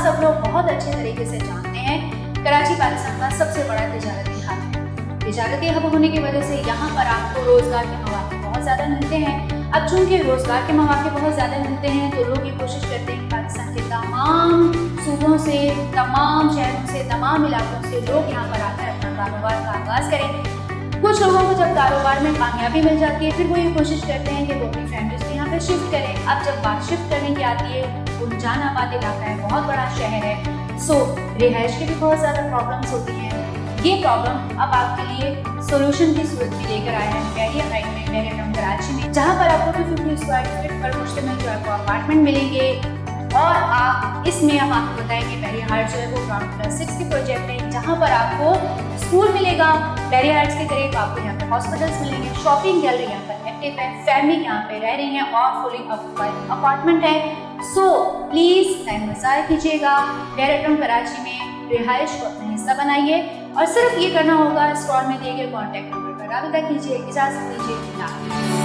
सब लोग बहुत अच्छे तरीके से जानते हैं, कराची पाकिस्तान का सबसे बड़ा तिजारती हब है। तिजारती हब होने की वजह से यहाँ पर आपको रोजगार के मौके बहुत ज़्यादा मिलते हैं। अब चूंकि रोजगार के मौके बहुत ज़्यादा मिलते हैं तो लोग ये कोशिश करते हैं पाकिस्तान के तमाम सूबों से, तमाम शहरों से, तमाम इलाकों से लोग यहाँ पर आकर अपना कारोबार का आगाज़ करें। कुछ लोगों को जब कारोबार में कामयाबी मिल जाती है फिर वो ये कोशिश करते हैं कि वो अपनी फैमिलीज को यहाँ पे शिफ्ट करें। अब जब बात शिफ्ट करने की आती है, गुंजान आबाद इलाका है, बहुत बड़ा शहर है, सो रिहाइश की भी बहुत ज़्यादा प्रॉब्लम्स होती हैं। ये प्रॉब्लम अब आपके लिए सोल्यूशन की सूरत में लेकर आया है बैरियर हाइट में, बैरियर टाउन कराची में, जहाँ पर आपको 250 स्क्वायर फीट पर मुश्तमिल जो आपको अपार्टमेंट मिलेंगे। और आप इसमें हम आपको बताएंगे बैरियर हाइट जो है वो ग्राउंड प्लस 6 की प्रोजेक्ट है, जहाँ पर आपको स्कूल मिलेगा, बैरियर हाइट्स के करीब आपको यहाँ पे हॉस्पिटल्स मिलेंगे, शॉपिंग गैलरी यहाँ पर एक्टिव है, फैमिली यहाँ पे रह रही है और फुली ऑक्युपाइड अपार्टमेंट है। सो प्लीज टाइम में ज़ाया कीजिएगा, बैरियर टाउन कराची में रिहाइश को अपना हिस्सा बनाइए और सिर्फ ये करना होगा, स्क्रॉल में दिए गए कॉन्टैक्ट नंबर पर राबिता कीजिए। इजाज़त दीजिए।